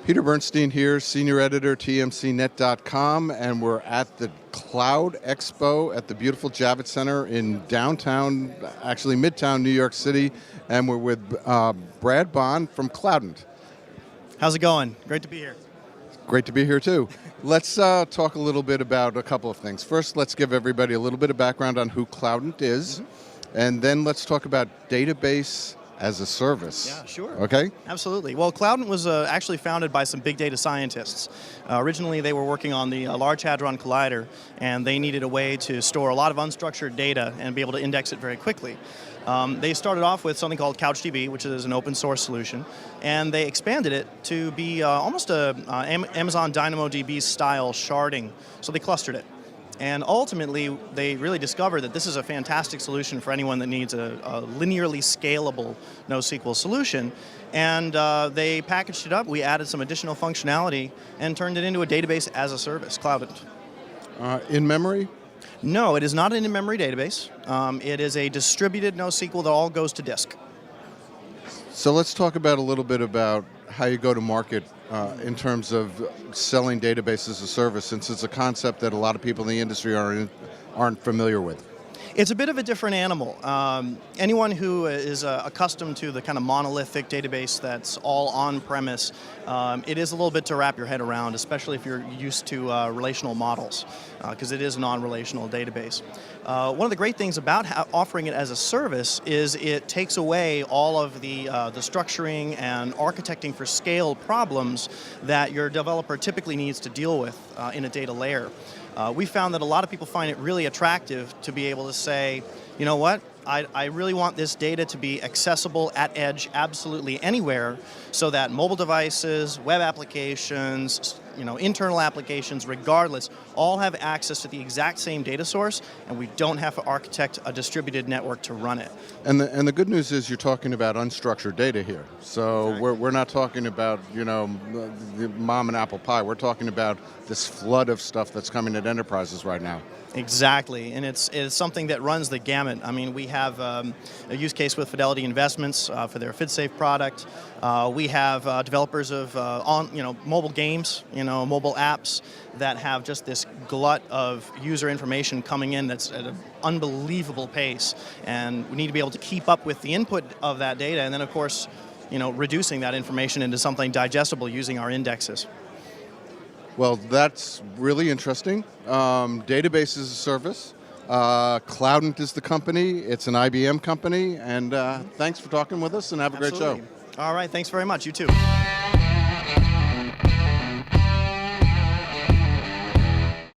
Peter Bernstein here, Senior Editor, TMCnet.com, and we're at the Cloud Expo at the beautiful Javits Center in downtown, actually midtown New York City, and we're with Brad Bond from Cloudant. How's it going? Great to be here. Great to be here too. Let's talk a little bit about a couple of things. First, let's give everybody a little bit of background on who Cloudant is, and then let's talk about database as a service. Yeah, sure. Okay? Absolutely. Well, Cloudant was actually founded by some big data scientists. Originally, they were working on the Large Hadron Collider, and they needed a way to store a lot of unstructured data and be able to index it very quickly. They started off with something called CouchDB, which is an open source solution, and they expanded it to be almost a Amazon DynamoDB style sharding, so they clustered it. And ultimately, they really discovered that this is a fantastic solution for anyone that needs a linearly scalable NoSQL solution. And they packaged it up, we added some additional functionality, and turned it into a database as a service, Cloudant. In memory? No, it is not an in-memory database. It is a distributed NoSQL that all goes to disk. So let's talk about a little bit about how you go to market in terms of selling database as a service, since it's a concept that a lot of people in the industry aren't familiar with. It's a bit of a different animal. Anyone who is accustomed to the kind of monolithic database that's all on-premise, it is a little bit to wrap your head around, especially if you're used to relational models, because it is a non-relational database. One of the great things about offering it as a service is it takes away all of the structuring and architecting for scale problems that your developer typically needs to deal with in a data layer. We found that a lot of people find it really attractive to be able to say, you know what, I really want this data to be accessible at edge absolutely anywhere, so that mobile devices, web applications, internal applications, regardless, all have access to the exact same data source, and we don't have to architect a distributed network to run it. And the good news is you're talking about unstructured data here. So exactly. we're not talking about the mom and apple pie. We're talking about this flood of stuff that's coming at enterprises right now. Exactly, and it's something that runs the gamut. I mean, we have a use case with Fidelity Investments for their FidSafe product. We have developers of mobile games, mobile apps that have just this glut of user information coming in that's at an unbelievable pace, and we need to be able to keep up with the input of that data, and then of course, reducing that information into something digestible using our indexes. Well, that's really interesting. Database as a service. Cloudant is the company. It's an IBM company. And thanks for talking with us, and have a great show. All right, thanks very much. You too.